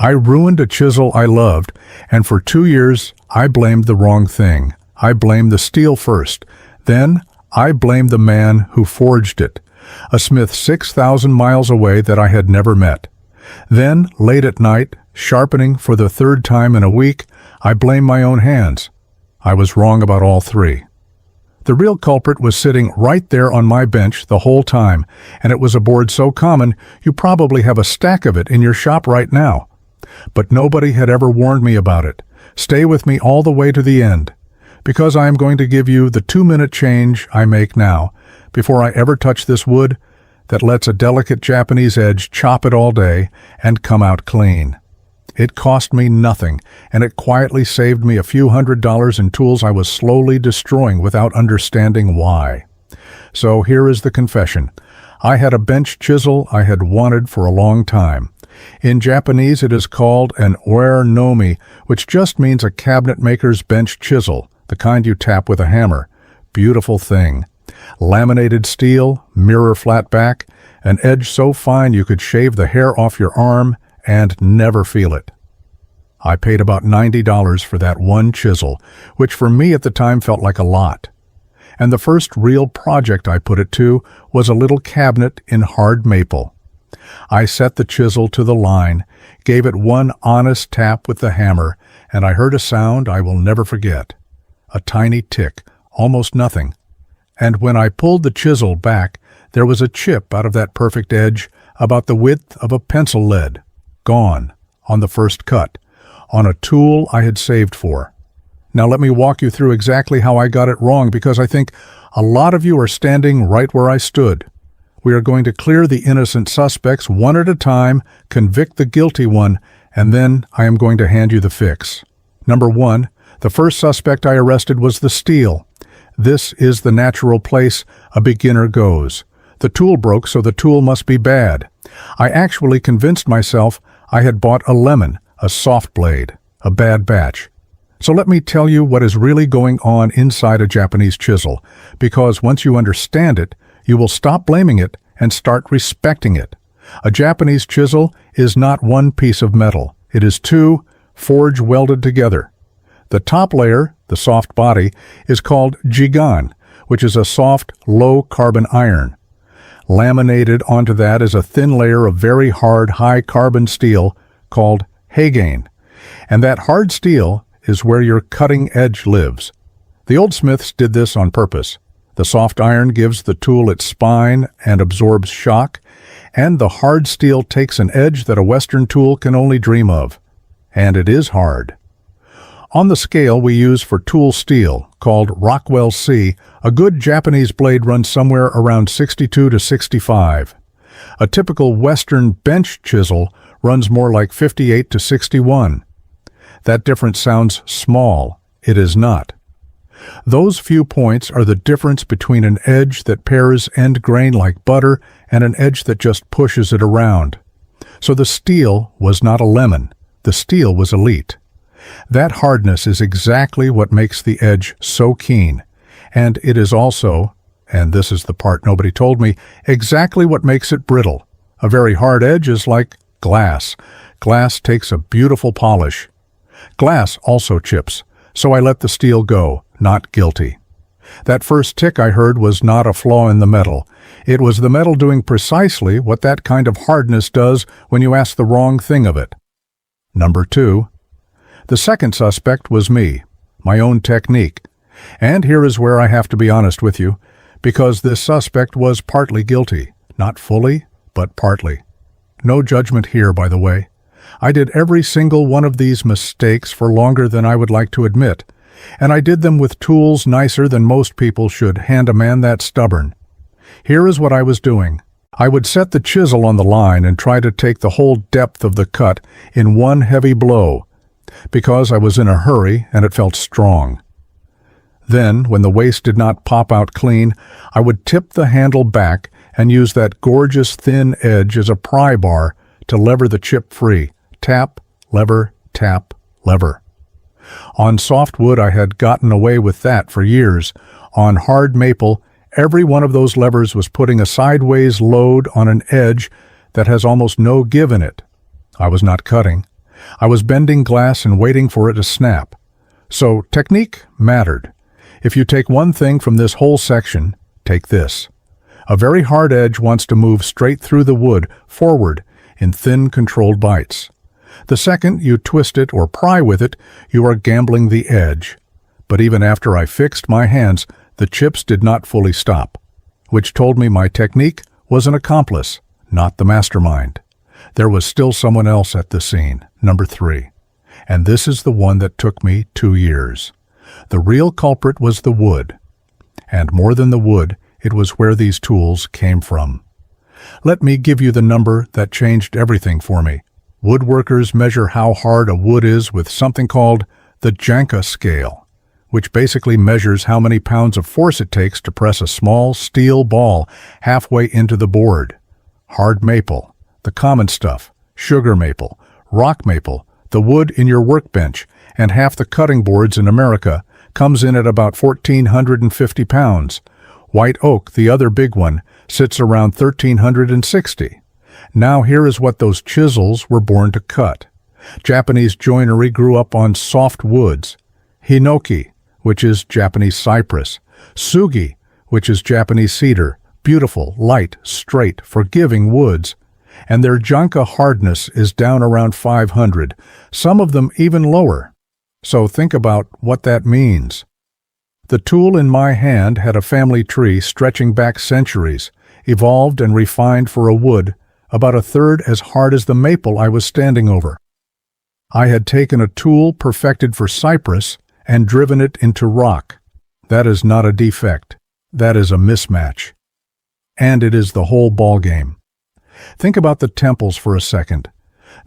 I ruined a chisel I loved, and for 2 years I blamed the wrong thing. I blamed the steel first. Then I blamed the man who forged it, a smith 6,000 miles away that I had never met. Then, late at night, sharpening for the 3rd time in a week, I blamed my own hands. I was wrong about all 3. The real culprit was sitting right there on my bench the whole time, and it was a board so common you probably have a stack of it in your shop right now. But nobody had ever warned me about it. Stay with me all the way to the end, because I am going to give you the 2-minute change I make now, before I ever touch this wood, that lets a delicate Japanese edge chop it all day and come out clean. It cost me nothing, and it quietly saved me a few $100s in tools I was slowly destroying without understanding why. So here is the confession. I had a bench chisel I had wanted for a long time. In Japanese it is called an oer-nomi, which just means a cabinet maker's bench chisel, the kind you tap with a hammer. Beautiful thing. Laminated steel, mirror flat back, an edge so fine you could shave the hair off your arm and never feel it. I paid about $90 for that one chisel, which for me at the time felt like a lot. And the first real project I put it to was a little cabinet in hard maple. I set the chisel to the line, gave it one honest tap with the hammer, and I heard a sound I will never forget. A tiny tick, almost nothing. And when I pulled the chisel back, there was a chip out of that perfect edge, about the width of a pencil lead. Gone, on the first cut, on a tool I had saved for. Now let me walk you through exactly how I got it wrong, because I think a lot of you are standing right where I stood. We are going to clear the innocent suspects one at a time, convict the guilty one, and then I am going to hand you the fix. Number 1, the first suspect I arrested was the steel. This is the natural place a beginner goes. The tool broke, so the tool must be bad. I actually convinced myself I had bought a lemon, a soft blade, a bad batch. So let me tell you what is really going on inside a Japanese chisel, because once you understand it, you will stop blaming it and start respecting it. A Japanese chisel is not one piece of metal. It is 2, forge welded together. The top layer, the soft body, is called jigan, which is a soft, low-carbon iron. Laminated onto that is a thin layer of very hard, high-carbon steel called heigan. And that hard steel is where your cutting edge lives. The old smiths did this on purpose. The soft iron gives the tool its spine and absorbs shock, and the hard steel takes an edge that a Western tool can only dream of. And it is hard. On the scale we use for tool steel, called Rockwell C, a good Japanese blade runs somewhere around 62 to 65. A typical Western bench chisel runs more like 58 to 61. That difference sounds small. It is not. Those few points are the difference between an edge that pares end grain like butter and an edge that just pushes it around. So the steel was not a lemon. The steel was elite. That hardness is exactly what makes the edge so keen. And it is also, and this is the part nobody told me, exactly what makes it brittle. A very hard edge is like glass. Glass takes a beautiful polish. Glass also chips, so I let the steel go, not guilty. That first tick I heard was not a flaw in the metal. It was the metal doing precisely what that kind of hardness does when you ask the wrong thing of it. Number 2. The second suspect was me, my own technique. And here is where I have to be honest with you, because this suspect was partly guilty. Not fully, but partly. No judgment here, by the way. I did every single one of these mistakes for longer than I would like to admit, and I did them with tools nicer than most people should hand a man that stubborn. Here is what I was doing. I would set the chisel on the line and try to take the whole depth of the cut in one heavy blow, because I was in a hurry and it felt strong. Then, when the waste did not pop out clean, I would tip the handle back and use that gorgeous thin edge as a pry bar to lever the chip free. Tap, lever, tap, lever. On soft wood I had gotten away with that for years. On hard maple, every one of those levers was putting a sideways load on an edge that has almost no give in it. I was not cutting. I was bending glass and waiting for it to snap. So technique mattered. If you take one thing from this whole section, take this. A very hard edge wants to move straight through the wood, forward, in thin, controlled bites. The second you twist it or pry with it, you are gambling the edge. But even after I fixed my hands, the chips did not fully stop, which told me my technique was an accomplice, not the mastermind. There was still someone else at the scene, number 3. And this is the one that took me 2 years. The real culprit was the wood. And more than the wood, it was where these tools came from. Let me give you the number that changed everything for me. Woodworkers measure how hard a wood is with something called the Janka scale, which basically measures how many pounds of force it takes to press a small steel ball halfway into the board. Hard maple, the common stuff, sugar maple, rock maple, the wood in your workbench, and half the cutting boards in America comes in at about 1,450 pounds. White oak, the other big one, sits around 1,360. Now here is what those chisels were born to cut. Japanese joinery grew up on soft woods. Hinoki, which is Japanese cypress. Sugi, which is Japanese cedar. Beautiful, light, straight, forgiving woods. And their Janka hardness is down around 500, some of them even lower. So think about what that means. The tool in my hand had a family tree stretching back centuries, evolved and refined for a wood about a third as hard as the maple I was standing over. I had taken a tool perfected for cypress and driven it into rock. That is not a defect. That is a mismatch. And it is the whole ballgame. Think about the temples for a second.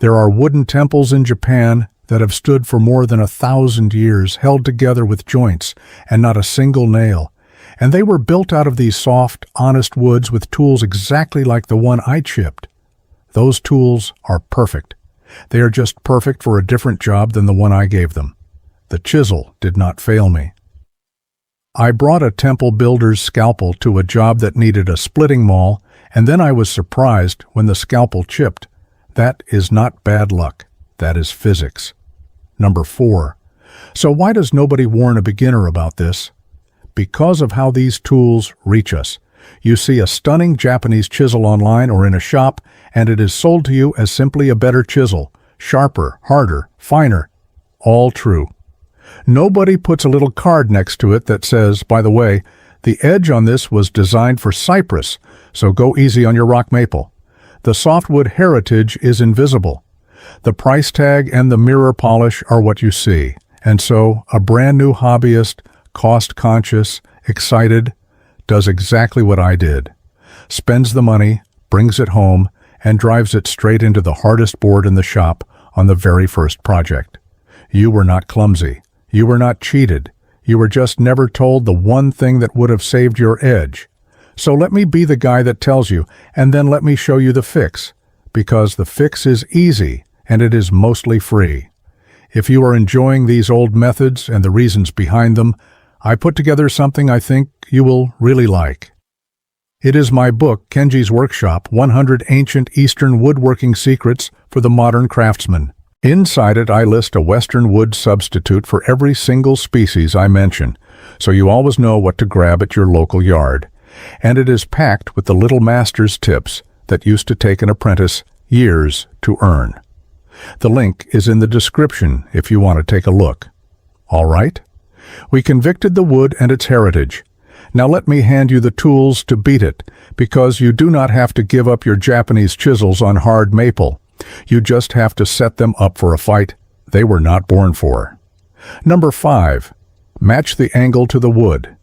There are wooden temples in Japan that have stood for more than 1,000 years, held together with joints and not a single nail. And they were built out of these soft, honest woods with tools exactly like the one I chipped. Those tools are perfect. They are just perfect for a different job than the one I gave them. The chisel did not fail me. I brought a temple builder's scalpel to a job that needed a splitting maul, and then I was surprised when the scalpel chipped. That is not bad luck. That is physics. Number 4. So why does nobody warn a beginner about this? Because of how these tools reach us. You see a stunning Japanese chisel online or in a shop, and it is sold to you as simply a better chisel, sharper, harder, finer. All true. Nobody puts a little card next to it that says, by the way, the edge on this was designed for cypress, so go easy on your rock maple. The softwood heritage is invisible. The price tag and the mirror polish are what you see. And so, a brand new hobbyist, cost-conscious, excited, does exactly what I did. Spends the money, brings it home, and drives it straight into the hardest board in the shop on the very first project. You were not clumsy. You were not cheated. You were just never told the one thing that would have saved your edge. So let me be the guy that tells you, and then let me show you the fix. Because the fix is easy, and it is mostly free. If you are enjoying these old methods and the reasons behind them, I put together something I think you will really like. It is my book, Kenji's Workshop, 100 Ancient Eastern Woodworking Secrets for the Modern Craftsman. Inside it, I list a Western wood substitute for every single species I mention, so you always know what to grab at your local yard. And it is packed with the little master's tips that used to take an apprentice years to earn. The link is in the description if you want to take a look. All right? We convicted the wood and its heritage. Now let me hand you the tools to beat it, because you do not have to give up your Japanese chisels on hard maple. You just have to set them up for a fight they were not born for. Number 5. Match the angle to the wood.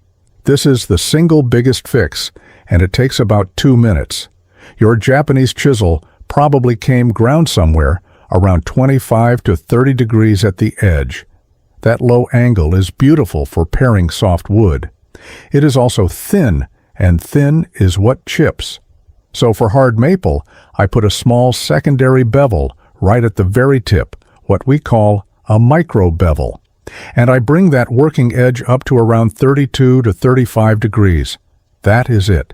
This is the single biggest fix, and it takes about 2 minutes. Your Japanese chisel probably came ground somewhere around 25 to 30 degrees at the edge. That low angle is beautiful for paring soft wood. It is also thin, and thin is what chips. So for hard maple, I put a small secondary bevel right at the very tip, what we call a micro bevel. And I bring that working edge up to around 32 to 35 degrees. That is it.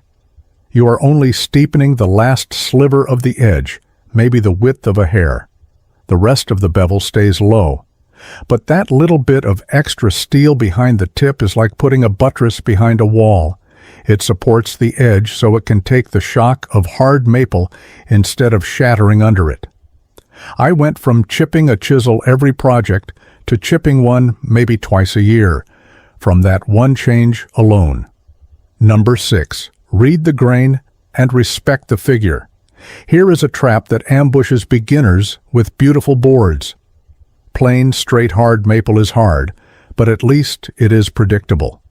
You are only steepening the last sliver of the edge, maybe the width of a hair. the rest of the bevel stays low. But that little bit of extra steel behind the tip is like putting a buttress behind a wall. It supports the edge so it can take the shock of hard maple instead of shattering under it. I went from chipping a chisel every project to chipping one maybe twice a year, from that one change alone. Number 6. Read the grain and respect the figure. Here is a trap that ambushes beginners with beautiful boards. Plain, straight, hard maple is hard, but at least it is predictable.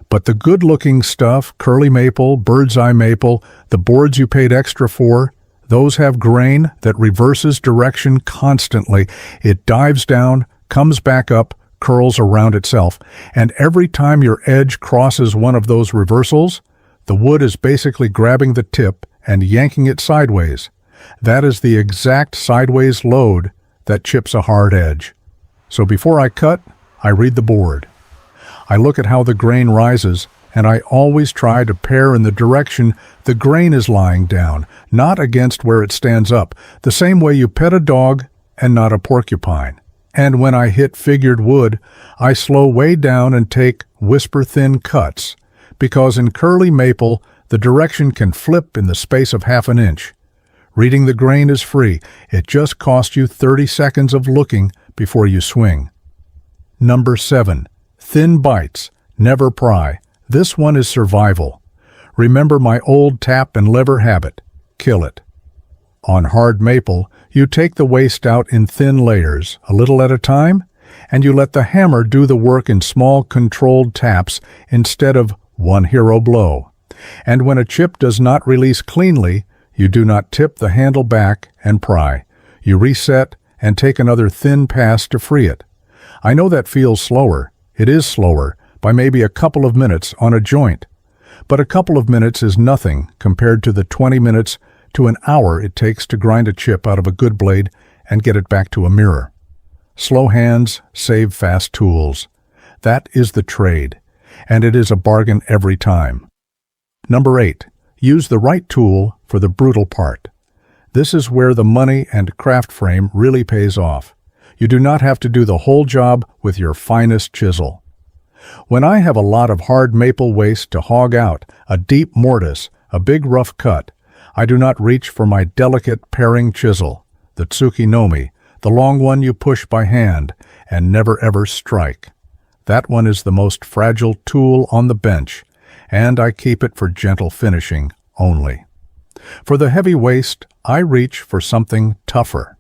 But the good-looking stuff, curly maple, bird's eye maple, the boards you paid extra for, those have grain that reverses direction constantly. It dives down, comes back up, curls around itself, and every time your edge crosses one of those reversals, the wood is basically grabbing the tip and yanking it sideways. That is the exact sideways load that chips a hard edge. So before I cut, I read the board. I look at how the grain rises, and I always try to pare in the direction the grain is lying down, not against where it stands up, the same way you pet a dog and not a porcupine. And when I hit figured wood, I slow way down and take whisper-thin cuts, because in curly maple, the direction can flip in the space of half an inch. Reading the grain is free. It just costs you 30 seconds of looking before you swing. Number 7. Thin bites. Never pry. This one is survival. Remember my old tap and lever habit. Kill it. On hard maple, you take the waste out in thin layers, a little at a time, and you let the hammer do the work in small controlled taps instead of one hero blow. And when a chip does not release cleanly, you do not tip the handle back and pry. You reset and take another thin pass to free it. I know that feels slower. It is slower, by maybe a couple of minutes on a joint. But a couple of minutes is nothing compared to the 20 minutes to an hour it takes to grind a chip out of a good blade and get it back to a mirror. Slow hands save fast tools. That is the trade, and it is a bargain every time. Number 8. Use the right tool for the brutal part. This is where the money and craft frame really pays off. You do not have to do the whole job with your finest chisel. When I have a lot of hard maple waste to hog out, a deep mortise, a big rough cut, I do not reach for my delicate paring chisel, the Tsuki-no-mi, the long one you push by hand and never ever strike. That one is the most fragile tool on the bench, and I keep it for gentle finishing only. For the heavy waste, I reach for something tougher.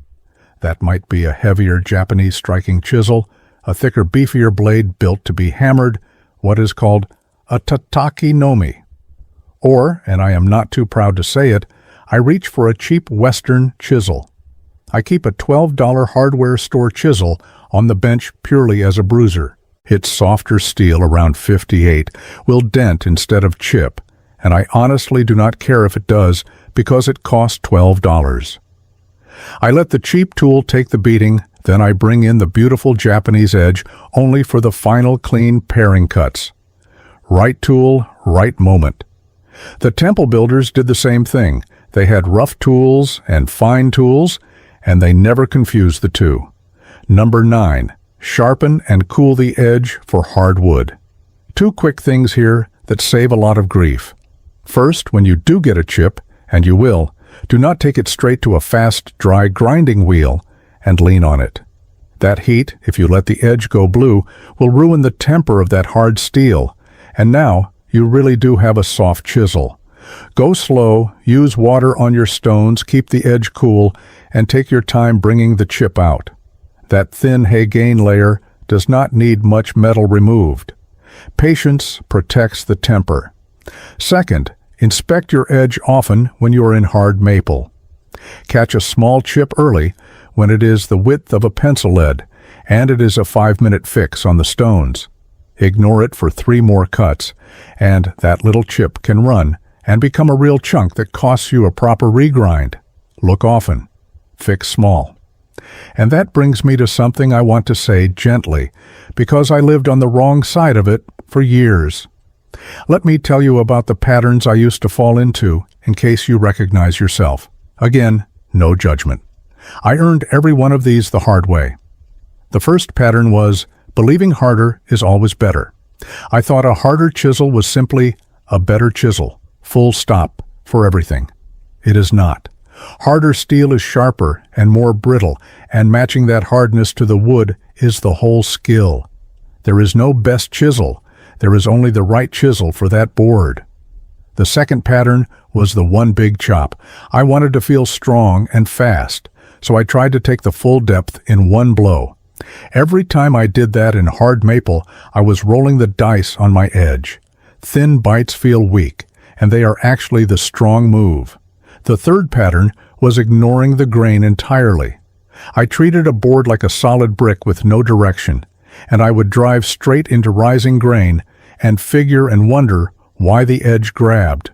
That might be a heavier Japanese striking chisel, a thicker, beefier blade built to be hammered, what is called a tataki-no-mi. Or, and I am not too proud to say it, I reach for a cheap Western chisel. I keep a $12 hardware store chisel on the bench purely as a bruiser. Its softer steel, around 58, will dent instead of chip, and I honestly do not care if it does because it costs $12. I let the cheap tool take the beating, then I bring in the beautiful Japanese edge only for the final clean paring cuts. Right tool, right moment. The temple builders did the same thing. They had rough tools and fine tools, and they never confused the two. Number 9. Sharpen and cool the edge for hardwood. 2 quick things here that save a lot of grief. First, when you do get a chip, and you will, do not take it straight to a fast, dry grinding wheel and lean on it. That heat, if you let the edge go blue, will ruin the temper of that hard steel, and now you really do have a soft chisel. Go slow, use water on your stones, keep the edge cool, and take your time bringing the chip out. That thin Hagane layer does not need much metal removed. Patience protects the temper. Second, inspect your edge often when you are in hard maple. Catch a small chip early when it is the width of a pencil lead, and it is a 5-minute fix on the stones. Ignore it for 3 more cuts, and that little chip can run and become a real chunk that costs you a proper regrind. Look often. Fix small. And that brings me to something I want to say gently, because I lived on the wrong side of it for years. Let me tell you about the patterns I used to fall into, in case you recognize yourself. Again, no judgment. I earned every one of these the hard way. The first pattern was, believing harder is always better. I thought a harder chisel was simply a better chisel, full stop, for everything. It is not. Harder steel is sharper and more brittle, and matching that hardness to the wood is the whole skill. There is no best chisel. There is only the right chisel for that board. The second pattern was the one big chop. I wanted to feel strong and fast, so I tried to take the full depth in one blow. Every time I did that in hard maple, I was rolling the dice on my edge. Thin bites feel weak, and they are actually the strong move. The third pattern was ignoring the grain entirely. I treated a board like a solid brick with no direction, and I would drive straight into rising grain and figure and wonder why the edge grabbed.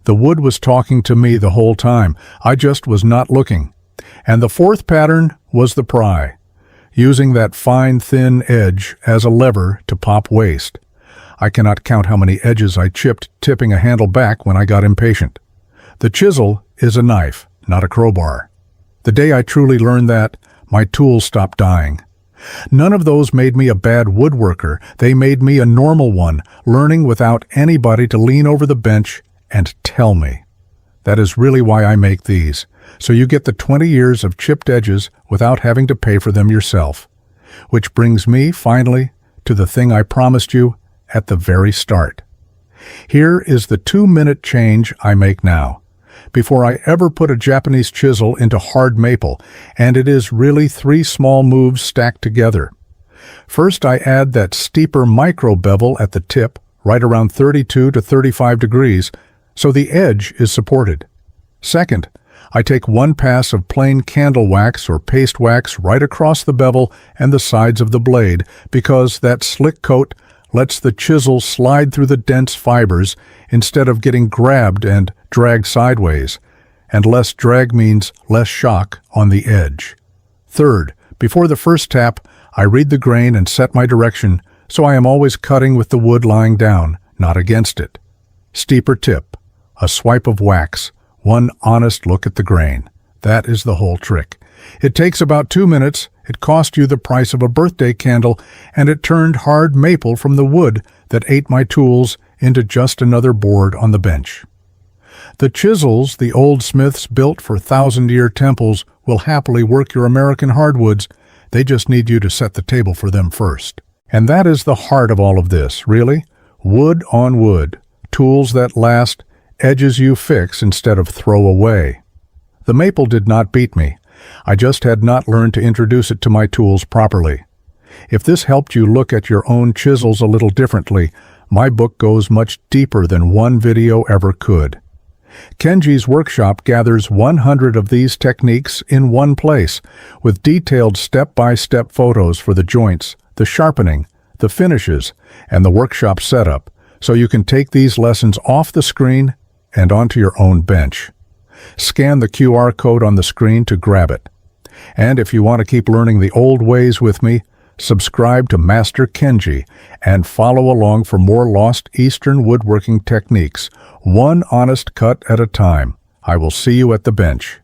The wood was talking to me the whole time. I just was not looking. And the fourth pattern was the pry, using that fine, thin edge as a lever to pop waste. I cannot count how many edges I chipped, tipping a handle back when I got impatient. The chisel is a knife, not a crowbar. The day I truly learned that, my tools stopped dying. None of those made me a bad woodworker. They made me a normal one, learning without anybody to lean over the bench and tell me. That is really why I make these, so you get the 20 years of chipped edges without having to pay for them yourself. Which brings me, finally, to the thing I promised you at the very start. Here is the 2-minute change I make now, before I ever put a Japanese chisel into hard maple, and it is really 3 small moves stacked together. First, I add that steeper micro bevel at the tip, right around 32 to 35 degrees, so the edge is supported. Second, I take 1 pass of plain candle wax or paste wax right across the bevel and the sides of the blade, because that slick coat lets the chisel slide through the dense fibers instead of getting grabbed and dragged sideways, and less drag means less shock on the edge. Third, before the first tap, I read the grain and set my direction, so I am always cutting with the wood lying down, not against it. Steeper tip, a swipe of wax, 1 honest look at the grain. That is the whole trick. It takes about 2 minutes, it cost you the price of a birthday candle, and it turned hard maple from the wood that ate my tools into just another board on the bench. The chisels the old smiths built for 1,000-year temples will happily work your American hardwoods. They just need you to set the table for them first. And that is the heart of all of this, really. Wood on wood, tools that last, edges you fix instead of throw away. The maple did not beat me. I just had not learned to introduce it to my tools properly. If this helped you look at your own chisels a little differently, my book goes much deeper than one video ever could. Kenji's workshop gathers 100 of these techniques in one place, with detailed step-by-step photos for the joints, the sharpening, the finishes, and the workshop setup, so you can take these lessons off the screen and onto your own bench. Scan the QR code on the screen to grab it. And if you want to keep learning the old ways with me, subscribe to Master Kenji and follow along for more lost Eastern woodworking techniques, one honest cut at a time. I will see you at the bench.